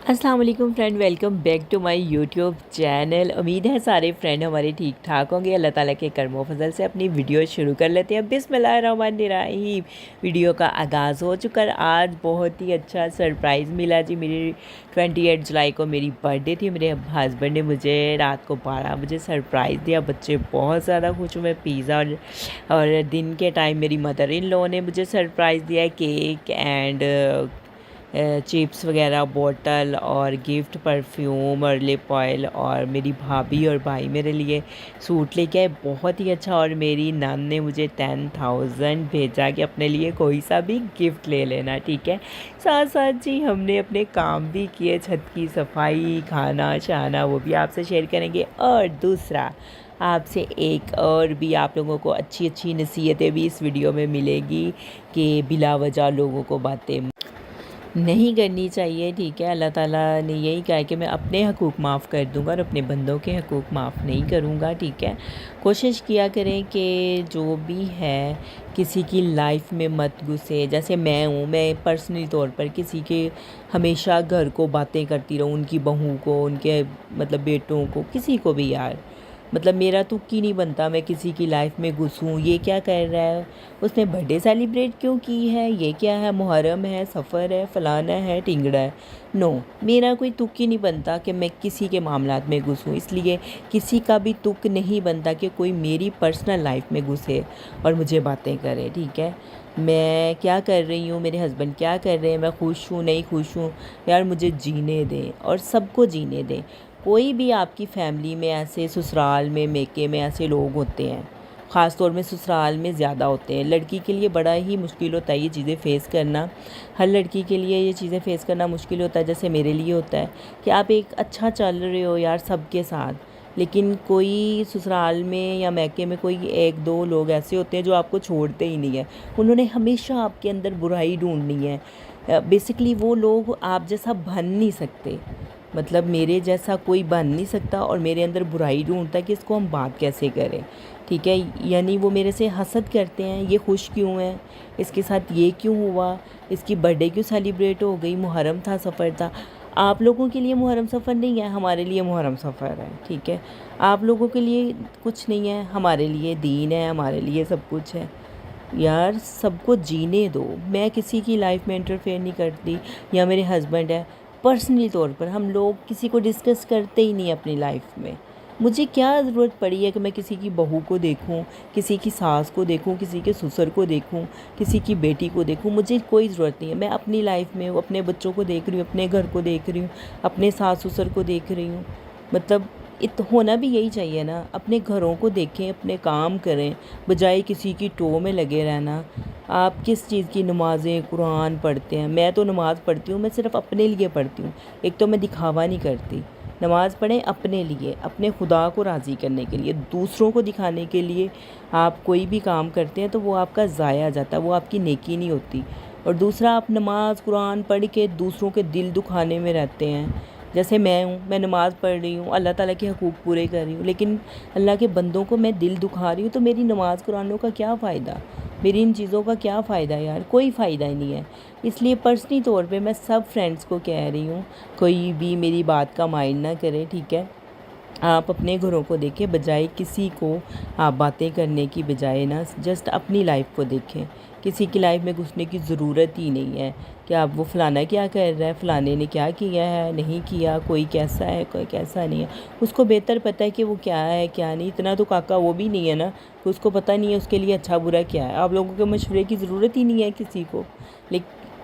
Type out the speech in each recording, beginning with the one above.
अस्सलाम वालेकुम friend, welcome back to my YouTube channel. उम्मीद है सारे फ्रेंड हमारे ठीक ठाक होंगे। अल्लाह ताला के करम फजल से अपनी वीडियो शुरू कर लेते हैं। बिस्मिल्लाहिर्रहमानिर्रहीम। वीडियो का आगाज़ हो चुका है। आज बहुत ही अच्छा सरप्राइज़ मिला जी। मेरी 28 जुलाई को मेरी बर्थडे थी। मेरे हस्बैंड ने मुझे रात को 12 बजे सरप्राइज़ दिया। बच्चे बहुत ज़्यादा खुश हुए। पिज़्ज़ा और दिन के टाइम मेरी मदर इन लॉ ने मुझे सरप्राइज़ दिया है, केक एंड चिप्स वगैरह, बॉटल और गिफ्ट, परफ्यूम और लिप ऑयल। और मेरी भाभी और भाई मेरे लिए सूट लेके आए, बहुत ही अच्छा। और मेरी नान ने मुझे 10,000 भेजा कि अपने लिए कोई सा भी गिफ्ट ले लेना, ठीक है। साथ साथ जी हमने अपने काम भी किए, छत की सफाई, खाना शाना, वो भी आपसे शेयर करेंगे। और दूसरा, आपसे एक और भी आप लोगों को अच्छी अच्छी नसीहतें भी इस वीडियो में मिलेगी कि बिला वजह लोगों को बातें नहीं करनी चाहिए, ठीक है। अल्लाह ताला ने यही कहा है कि मैं अपने हकूक़ माफ़ कर दूंगा और अपने बंदों के हकूक़ माफ़ नहीं करूंगा, ठीक है। कोशिश किया करें कि जो भी है किसी की लाइफ में मत घुसे। जैसे मैं हूँ, मैं पर्सनली तौर पर किसी के हमेशा घर को बातें करती रहूँ, उनकी बहू को, उनके मतलब बेटों को, किसी को भी यार, मतलब मेरा तुक ही नहीं बनता मैं किसी की लाइफ में घुसूँ। ये क्या कर रहा है, उसने बर्थडे सेलिब्रेट क्यों की है, ये क्या है, मुहर्रम है, सफ़र है, फ़लाना है, टिंगड़ा है। नो, मेरा कोई तुक ही नहीं बनता कि मैं किसी के मामलात में घुसूँ। इसलिए किसी का भी तुक नहीं बनता कि कोई मेरी पर्सनल लाइफ में घुसे और मुझे बातें करे, ठीक है। मैं क्या कर रही हूँ, मेरे हस्बैंड क्या कर रहे हैं, मैं खुश हूँ नहीं खुश हूँ, यार मुझे जीने दें और सबको जीने दें। कोई भी आपकी फैमिली में ऐसे, ससुराल में, मेके में ऐसे लोग होते हैं, ख़ास तौर में ससुराल में ज़्यादा होते हैं। लड़की के लिए बड़ा ही मुश्किल होता है ये चीज़ें फ़ेस करना। हर लड़की के लिए ये चीज़ें फ़ेस करना मुश्किल होता है, जैसे मेरे लिए होता है कि आप एक अच्छा चल रहे हो यार सबके साथ, लेकिन कोई ससुराल में या मैके में कोई एक दो लोग ऐसे होते हैं जो आपको छोड़ते ही नहीं है। उन्होंने हमेशा आपके अंदर बुराई ढूंढनी है। बेसिकली वो लोग आप जैसा बन नहीं सकते, मतलब मेरे जैसा कोई बन नहीं सकता और मेरे अंदर बुराई ढूंढता है कि इसको हम बात कैसे करें, ठीक है। यानी वो मेरे से हसद करते हैं, ये खुश क्यों है, इसके साथ ये क्यों हुआ, इसकी बर्थडे क्यों सेलिब्रेट हो गई, मुहर्रम था, सफ़र था। आप लोगों के लिए मुहर्रम सफ़र नहीं है, हमारे लिए मुहर्रम सफ़र है, ठीक है। आप लोगों के लिए कुछ नहीं है, हमारे लिए दीन है, हमारे लिए सब कुछ है। यार सबको जीने दो। मैं किसी की लाइफ में इंटरफेयर नहीं करती। या मेरे हस्बैंड है, पर्सनली तौर पर हम लोग किसी को डिस्कस करते ही नहीं अपनी लाइफ में। मुझे क्या ज़रूरत पड़ी है कि मैं किसी की बहू को देखूं, किसी की सास को देखूं, किसी के ससुर को देखूं, किसी की बेटी को देखूं। मुझे कोई ज़रूरत नहीं है। मैं अपनी लाइफ में अपने बच्चों को देख रही हूँ, अपने घर को देख रही हूँ, अपने सास ससुर को देख रही हूँ। मतलब होना भी यही चाहिए ना, अपने घरों को देखें, अपने काम करें, बजाय किसी की टो में लगे रहना। आप किस चीज़ की नमाज़ें कुरान पढ़ते हैं? मैं तो नमाज़ पढ़ती हूँ, मैं सिर्फ़ अपने लिए पढ़ती हूँ। एक तो मैं दिखावा नहीं करती। नमाज़ पढ़ें अपने लिए, अपने खुदा को राज़ी करने के लिए। दूसरों को दिखाने के लिए आप कोई भी काम करते हैं तो वो आपका ज़ाया जाता है, वो आपकी नेकी नहीं होती। और दूसरा, आप नमाज़ कुरान पढ़ के दूसरों के दिल दुखाने में रहते हैं। जैसे मैं हूँ, मैं नमाज़ पढ़ रही हूँ, अल्लाह ताला के हकूक़ पूरे कर रही हूँ, लेकिन अल्लाह के बंदों को मैं दिल दुखा रही हूँ, तो मेरी नमाज़ कुरानों का क्या फ़ायदा, मेरी इन चीज़ों का क्या फ़ायदा यार, कोई फ़ायदा ही नहीं है। इसलिए पर्सनली तौर पे मैं सब फ्रेंड्स को कह रही हूँ, कोई भी मेरी बात का माइंड ना करे, ठीक है। आप अपने घरों को देखें, बजाय किसी को आप बातें करने की बजाय ना जस्ट अपनी लाइफ को देखें। किसी की लाइफ में घुसने की ज़रूरत ही नहीं है कि आप वो फ़लाना क्या कर रहा है, फ़लाने ने क्या किया है, नहीं किया, कोई कैसा है, कोई कैसा नहीं है। उसको बेहतर पता है कि वो क्या है क्या नहीं। इतना तो काका वो भी नहीं है ना कि उसको पता नहीं है उसके लिए अच्छा बुरा क्या है। आप लोगों के मशवरे की ज़रूरत ही नहीं है किसी को।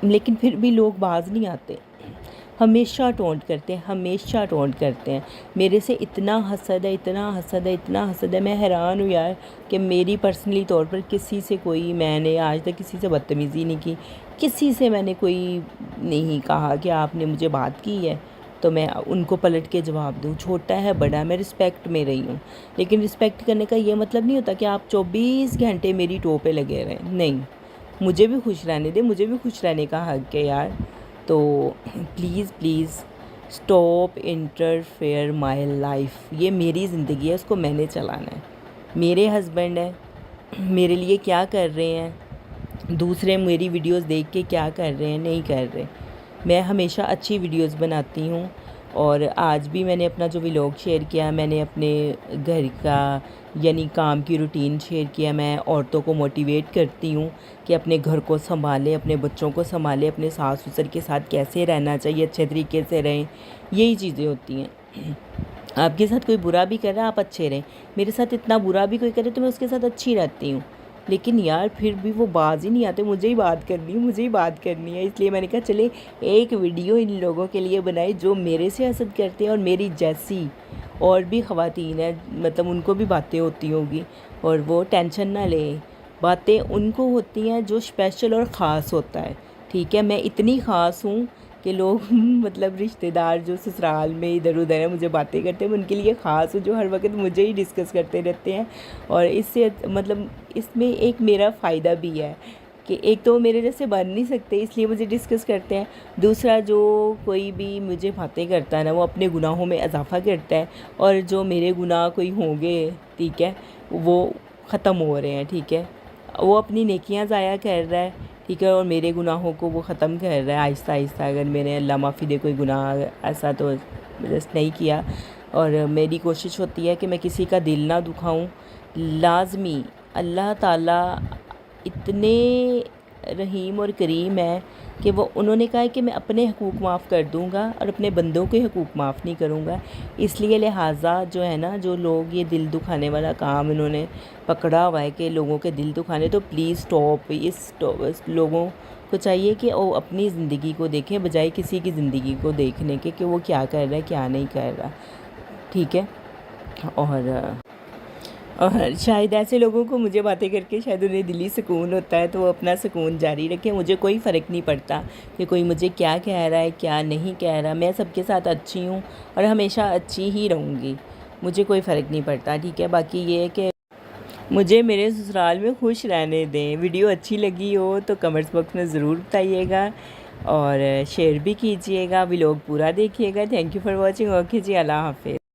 लेकिन फिर भी लोग बाज नहीं आते, हमेशा टोंट करते हैं, हमेशा टोंट करते हैं। मेरे से इतना हसद है, इतना हसद है, इतना हसद है। मैं हैरान हूँ यार कि मेरी पर्सनली तौर पर किसी से कोई, मैंने आज तक किसी से बदतमीज़ी नहीं की, किसी से मैंने कोई नहीं कहा कि आपने मुझे बात की है तो मैं उनको पलट के जवाब दूँ। छोटा है बड़ा है, मैं रिस्पेक्ट में रही हूँ। लेकिन रिस्पेक्ट करने का ये मतलब नहीं होता कि आप 24 घंटे मेरी टो पे लगे रहें। नहीं, मुझे भी खुश रहने दे, मुझे भी खुश रहने का हक़ है यार। तो please please stop interfere my life. ये मेरी ज़िंदगी है, उसको मैंने चलाना है। मेरे हस्बैंड है, मेरे लिए क्या कर रहे हैं, दूसरे मेरी वीडियोस देख के क्या कर रहे हैं, नहीं कर रहे। میں ہمیشہ اچھی ویڈیوز بناتی ہوں، اور آج بھی میں نے اپنا جو ولاگ شیئر کیا، میں نے اپنے گھر کا یعنی کام کی روٹین شیئر کیا۔ میں عورتوں کو موٹیویٹ کرتی ہوں کہ اپنے گھر کو سنبھالیں، اپنے بچوں کو سنبھالیں، اپنے ساس سسر کے ساتھ کیسے رہنا چاہیے، اچھے طریقے سے رہیں، یہی چیزیں ہوتی ہیں۔ آپ کے ساتھ کوئی برا بھی کر رہا ہے، آپ اچھے رہیں۔ میرے ساتھ اتنا برا بھی کوئی کرے تو میں اس کے ساتھ اچھی رہتی ہوں، لیکن یار پھر بھی وہ باز ہی نہیں آتے، مجھے ہی بات کرنی ہے، مجھے ہی بات کرنی ہے۔ اس لیے میں نے کہا چلے ایک ویڈیو ان لوگوں کے لیے بنائی جو میرے سے حسد کرتے ہیں، اور میری جیسی اور بھی خواتین ہیں، مطلب ان کو بھی باتیں ہوتی ہوگی، اور وہ ٹینشن نہ لیں، باتیں ان کو ہوتی ہیں جو اسپیشل اور خاص ہوتا ہے، ٹھیک ہے۔ میں اتنی خاص ہوں کہ لوگ مطلب رشتہ دار جو سسرال میں ادھر ادھر ہیں مجھے باتیں کرتے ہیں، میں ان کے لیے خاص ہوں، جو ہر وقت مجھے ہی ڈسکس کرتے رہتے ہیں۔ اور اس سے مطلب اس میں ایک میرا فائدہ بھی ہے کہ ایک تو میرے جیسے بن نہیں سکتے اس لیے مجھے ڈسکس کرتے ہیں، دوسرا جو کوئی بھی مجھے باتیں کرتا ہے نا وہ اپنے گناہوں میں اضافہ کرتا ہے، اور جو میرے گناہ کوئی ہوں گے، ٹھیک ہے، وہ ختم ہو رہے ہیں، ٹھیک ہے، وہ اپنی نیکیاں ضائع کر رہا ہے، ٹھیک ہے، اور میرے گناہوں کو وہ ختم کر رہا ہے آہستہ آہستہ۔ اگر میں نے اللہ معافی دے کوئی گناہ ایسا تو جسٹ نہیں کیا، اور میری کوشش ہوتی ہے کہ میں کسی کا دل نہ دکھاؤں۔ لازمی اللہ تعالیٰ اتنے رحیم اور کریم ہے کہ وہ انہوں نے کہا ہے کہ میں اپنے حقوق معاف کر دوں گا اور اپنے بندوں کے حقوق معاف نہیں کروں گا۔ اس لیے لہٰذا جو ہے نا، جو لوگ یہ دل دکھانے والا کام انہوں نے پکڑا ہوا ہے کہ لوگوں کے دل دکھانے، تو پلیز اسٹاپ۔ اس لوگوں کو چاہیے کہ وہ اپنی زندگی کو دیکھیں بجائے کسی کی زندگی کو دیکھنے کے کہ وہ کیا کر رہا ہے کیا نہیں کر رہا، ٹھیک ہے۔ اور شاید ایسے لوگوں کو مجھے باتیں کر کے شاید انہیں دلی سکون ہوتا ہے، تو وہ اپنا سکون جاری رکھیں، مجھے کوئی فرق نہیں پڑتا کہ کوئی مجھے کیا کہہ رہا ہے کیا نہیں کہہ رہا، میں سب کے ساتھ اچھی ہوں اور ہمیشہ اچھی ہی رہوں گی، مجھے کوئی فرق نہیں پڑتا، ٹھیک ہے۔ باقی یہ ہے کہ مجھے میرے سسرال میں خوش رہنے دیں۔ ویڈیو اچھی لگی ہو تو کمنٹس باکس میں ضرور بتائیے گا، اور شیئر بھی کیجیے گا، ولاگ پورا دیکھیے گا۔ Thank you for watching. Okay جی، اللہ حافظ۔